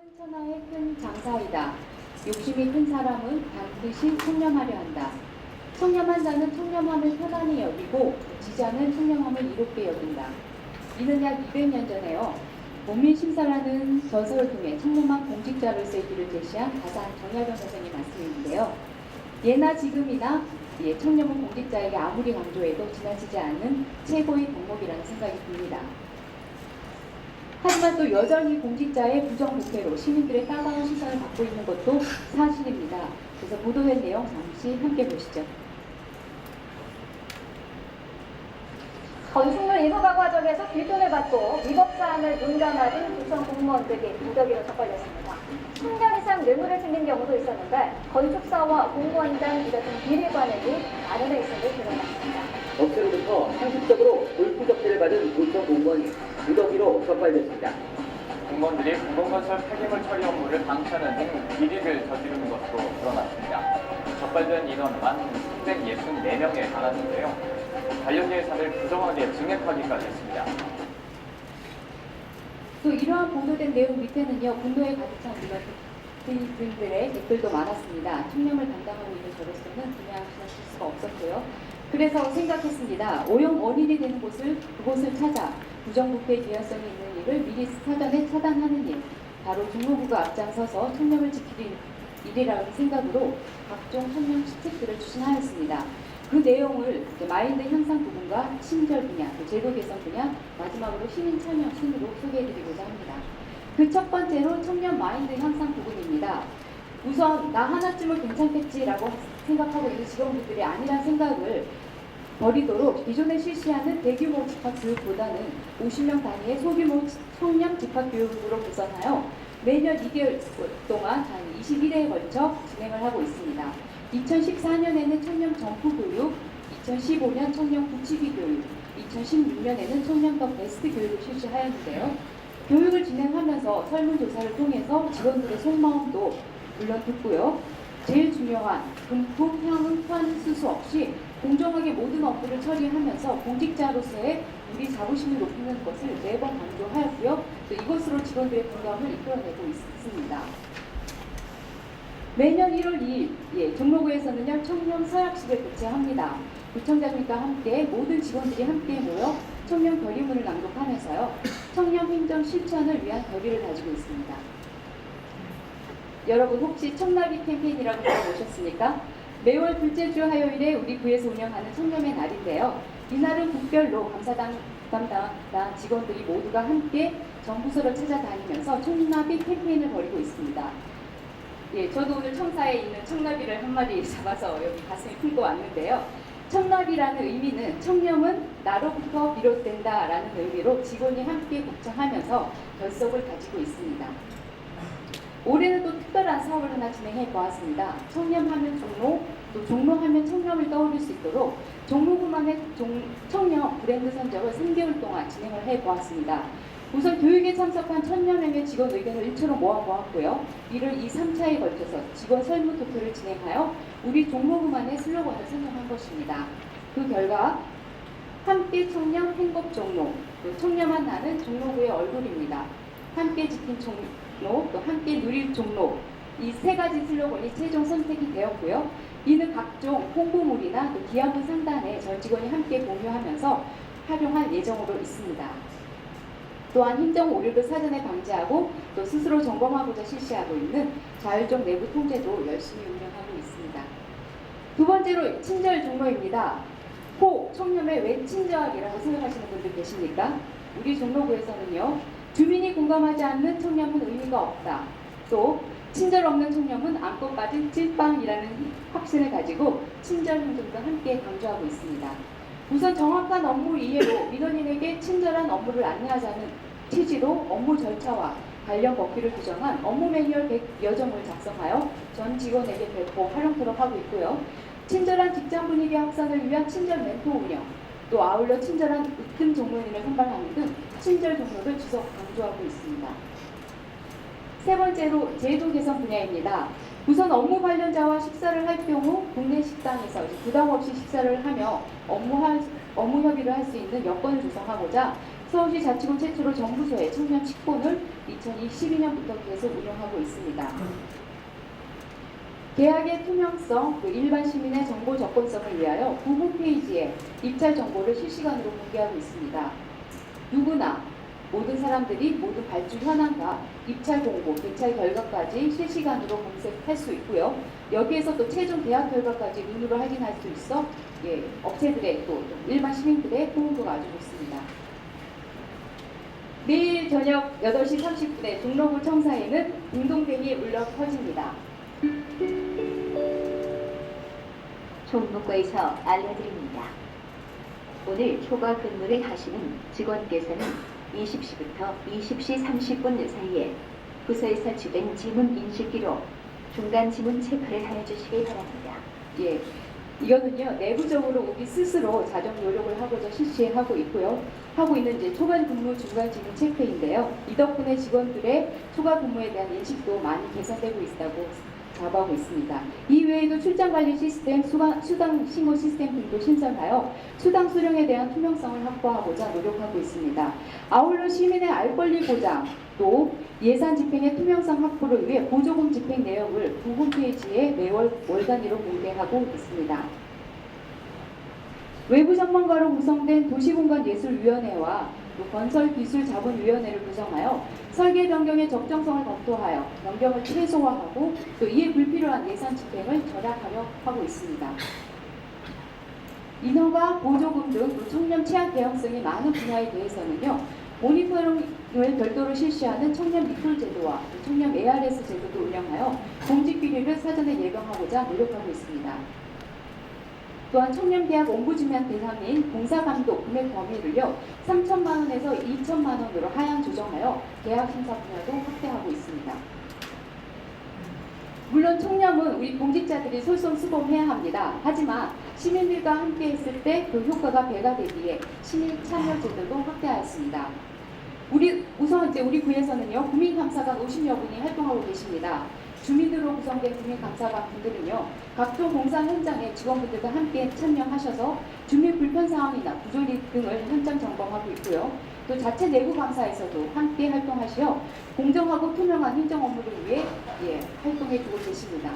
천하의 큰 장사이다. 욕심이 큰 사람은 반드시 청렴하려 한다. 청렴한 자는 청렴함을 편안히 여기고 지자는 청렴함을 이롭게 여긴다. 이는 약 200년 전에요. 원민심사라는 전설을 통해 청렴한 공직자로서의 길을 제시한 가산 정약용 선생님 말씀인데요. 예나 지금이나 청렴은 공직자에게 아무리 강조해도 지나치지 않는 최고의 덕목이라는 생각이 듭니다. 하지만 또 여전히 공직자의 부정부패로 시민들의 따가운 시선을 받고 있는 것도 사실입니다. 그래서 보도된 내용 잠시 함께 보시죠. 건축물 인허가 과정에서 뒷돈을 받고 위법사항을 눈감아준 구청 공무원들이 무더기로 적발됐습니다. 3년 이상 뇌물을 챙긴 경우도 있었는데 건축사와 공무원 간 이같은 비리 관행이 마련해 있음을 드러났습니다. 업체로부터 상습적으로 골프 접대를 받은 구청 공무원이 무더기로 적발됐습니다. 공무원들이 공공건설 폐기물 처리 업무를 방치하는 등 비리를 저지르는 것으로 드러났습니다. 적발된 인원만 364명에 달하는데요. 관련 예산을 부정하게 증액하기까지 했습니다. 또 이러한 보도된 내용 밑에는요, 분노에 가득 찬 분들의 댓글도 많았습니다. 청렴을 담당하고 있는 저로서는 그냥 지나칠 수가 없었고요. 그래서 생각했습니다. 오염 원인이 되는 그곳을 찾아 부정부패 위헌성이 있는 일을 미리 사전에 차단하는 일, 바로 종로구가 앞장서서 청렴을 지키는 일이라는 생각으로 각종 청렴 시책들을 추진하였습니다. 그 내용을 마인드 향상 부분과 친절 분야, 제도 개선 분야, 마지막으로 시민 참여 순으로 소개해드리고자 합니다. 그 첫 번째로 청년 마인드 향상 부분입니다. 우선 나 하나쯤은 괜찮겠지라고 생각하고 있는 직원분들이 아니란 생각을 버리도록 기존에 실시하는 대규모 집합교육보다는 50명 단위의 소규모 청년 집합교육으로 개선하여 매년 2개월 동안 단 21회에 걸쳐 진행을 하고 있습니다. 2014년에는 청년 점프교육, 2015년 청년 붙이기 교육, 2016년에는 청년 더 베스트 교육을 실시하였는데요. 교육을 진행하면서 설문조사를 통해서 직원들의 속마음도 물론 듣고요. 제일 중요한 금품, 향응, 판, 수수 없이 공정하게 모든 업무를 처리하면서 공직자로서의 우리 자부심을 높이는 것을 매번 강조하였고요. 또 이것으로 직원들의 공감을 이끌어내고 있습니다. 매년 1월 2일 종로구에서는요, 청렴 서약식을 개최합니다. 구청장님과 함께 모든 직원들이 함께 모여 청렴 결의문을 낭독하면서요, 청렴 행정 실천을 위한 결의를 가지고 있습니다. 여러분 혹시 청나비 캠페인이라고 들어보셨습니까? 매월 둘째 주 화요일에 우리 구에서 운영하는 청렴의 날인데요. 이날은 국별로 감사당 담당한 직원들이 모두가 함께 정부서를 찾아다니면서 청나비 캠페인을 벌이고 있습니다. 저도 오늘 청사에 있는 청나비를 한 마리 잡아서 여기 가슴에 품고 왔는데요. 청나비라는 의미는 청렴은 나로부터 비롯된다라는 의미로 직원이 함께 복창하면서 결석을 가지고 있습니다. 올해는 또 특별한 사업을 하나 진행해 보았습니다. 청렴하면 종로, 또 종로하면 청렴을 떠올릴 수 있도록 종로구만의 청렴 브랜드 선정을 3개월 동안 진행을 해 보았습니다. 우선 교육에 참석한 1000여 명의 직원 의견을 일처럼 모아보았고요. 이를 2, 3차에 걸쳐서 직원 설문 투표를 진행하여 우리 종로구만의 슬로건을 선정한 것입니다. 그 결과 함께 청렴 행복 종로, 또 청렴한 나는 종로구의 얼굴입니다. 함께 지킨 종로, 또 함께 누릴 종로, 이 3가지 슬로건이 최종 선택이 되었고요. 이는 각종 홍보물이나 또 기한문 상단에 전 직원이 함께 공유하면서 활용할 예정으로 있습니다. 또한 행정 오류를 사전에 방지하고 또 스스로 점검하고자 실시하고 있는 자율적 내부 통제도 열심히 운영하고 있습니다. 두 번째로 친절 종로입니다. 청렴에 왜 친절이라고 생각하시는 분들 계십니까? 우리 종로구에서는요, 주민이 공감하지 않는 청렴은 의미가 없다. 또 친절 없는 청렴은 안고 빠진 찔빵이라는 확신을 가지고 친절 행정도 함께 강조하고 있습니다. 우선 정확한 업무 이해로 민원인에게 친절한 업무를 안내하자는 취지로 업무 절차와 관련 법규를 규정한 업무 매뉴얼 100여 점을 작성하여 전 직원에게 배포 활용토록 하고 있고요. 친절한 직장 분위기 확산을 위한 친절 멘토 운영, 또 아울러 친절한 으뜸 종로인을 선발하는 등 친절 종로를 지속 강조하고 있습니다. 세 번째로 제도 개선 분야입니다. 우선 업무 관련자와 식사를 할 경우 국내 식당에서 부담 없이 식사를 하며 업무 협의를 할 수 있는 여건을 조성하고자 서울시 자치구 최초로 정부소의 청년 직본을 2022년부터 계속 운영하고 있습니다. 계약의 투명성, 일반 시민의 정보 접근성을 위하여 구글 페이지에 입찰 정보를 실시간으로 공개하고 있습니다. 누구나 모든 사람들이 모두 발주 현황과 입찰 공고, 개찰 결과까지 실시간으로 검색할 수 있고요. 여기에서 또 최종 계약 결과까지 눈으로 확인할 수 있어 업체들의 또 일반 시민들의 호응도가 아주 좋습니다. 내일 저녁 8시 30분에 종로구 청사에는 운동뱀이 울려 퍼집니다. 총무과에서 알려드립니다. 오늘 초과 근무를 하시는 직원께서는 20시부터 20시 30분 사이에 부서에 설치된 지문 인식기로 중간 지문 체크를 하여 주시기 바랍니다. 예, 이거는요 내부적으로 우리 스스로 자정 노력을 하고자 실시하고 있고요. 하고 있는 이제 초반 근무 중간 지문 체크인데요. 이 덕분에 직원들의 초과 근무에 대한 인식도 많이 개선되고 있다고 자부하고 있습니다. 이외에도 출장 관리 시스템, 수당 신고 시스템 등도 신설하여 수당 수령에 대한 투명성을 확보하고자 노력하고 있습니다. 아울러 시민의 알 권리 보장, 또 예산 집행의 투명성 확보를 위해 보조금 집행 내역을 홈페이지에 매월 월단위로 공개하고 있습니다. 외부 전문가로 구성된 도시공간예술위원회와 또 건설기술자본위원회를 구성하여 설계 변경의 적정성을 검토하여 변경을 최소화하고 또 이에 불필요한 예산 집행을 절약하려 하고 있습니다. 인허가, 보조금 등 또 청년 취약 개연성이 많은 분야에 대해서는요. 모니터링을 별도로 실시하는 청년 리콜 제도와 청년 ARS 제도도 운영하여 공직 비리를 사전에 예방하고자 노력하고 있습니다. 또한 청년 계약 옴부즈맨 대상인 공사감독 금액 범위를요 3천만 원에서 2천만 원으로 하향 조정하여 계약 심사 분야도 확대하고 있습니다. 물론 청렴은 우리 공직자들이 솔선수범해야 합니다. 하지만 시민들과 함께 했을 때 그 효과가 배가 되기에 시민 참여 제도도 확대하였습니다. 우선 이제 우리 구에서는요 구민감사관 50여 분이 활동하고 계십니다. 주민으로 구성된 구민감사관 분들은요 각종 공사 현장에 직원분들과 함께 참여하셔서 주민 불편 사항이나 부조리 등을 현장 점검하고 있고요. 또 자체 내부 감사에서도 함께 활동하시어 공정하고 투명한 행정 업무를 위해 활동해주고 계십니다.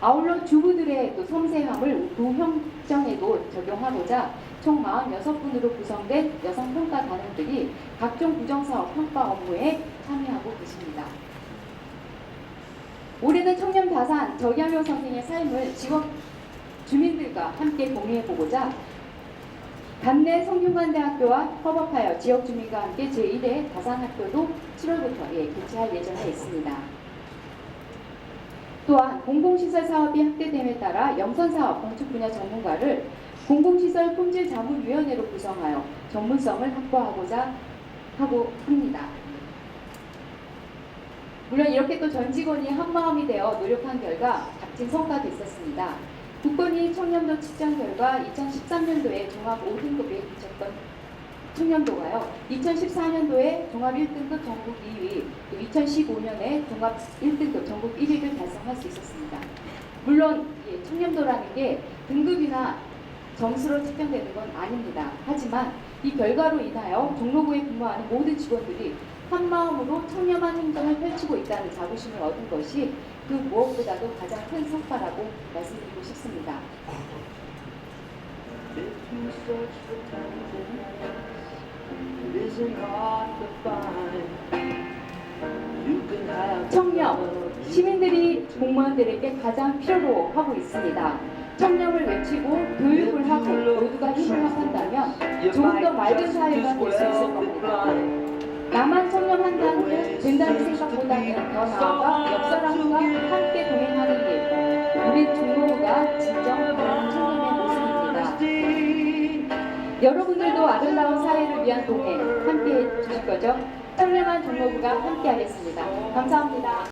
아울러 주부들의 또 섬세함을 도형정에도 적용하고자 총 46분으로 구성된 여성평가단원들이 각종 부정사업 평가 업무에 참여하고 계십니다. 올해는 청년 다산 정양용 선생의 삶을 직업 주민들과 함께 공유해보고자 간내 성균관대학교와 협업하여 지역 주민과 함께 제1회 다산학교도 7월부터 개최할 예정에 있습니다. 또한 공공시설 사업이 확대됨에 따라 영선사업 건축 분야 전문가를 공공시설 품질자문위원회로 구성하여 전문성을 확보하고자 하고 합니다. 물론 이렇게 또 전 직원이 한마음이 되어 노력한 결과 값진 성과가 있었습니다. 국권위 청년도 측정 결과 2013년도에 종합 5등급에 미쳤던 청년도가요. 2014년도에 종합 1등급 전국 2위, 또 2015년에 종합 1등급 전국 1위를 달성할 수 있었습니다. 물론 청년도라는 게 등급이나 점수로 측정되는 건 아닙니다. 하지만 이 결과로 인하여 종로구에 근무하는 모든 직원들이 한마음으로 청렴한 행정을 펼치고 있다는 자부심을 얻은 것이 그 무엇보다도 가장 큰 성과라고 말씀드리고 싶습니다. 청렴, 시민들이 공무원들에게 가장 필요로 하고 있습니다. 청렴을 외치고 교육을 하고 모두가 힘을 합한다면 조금 더 맑은 사회가 될 수 있을 겁니다. 나만 청렴한다는 된다는 생각보다는 더 나아가 옆 사람과 함께 동행하는 일, 우리 종로구가 진정 청렴의 모습입니다. 여러분들도 아름다운 사회를 위한 동행 함께 해주실 거죠? 청렴한 종로구가 함께 하겠습니다. 감사합니다.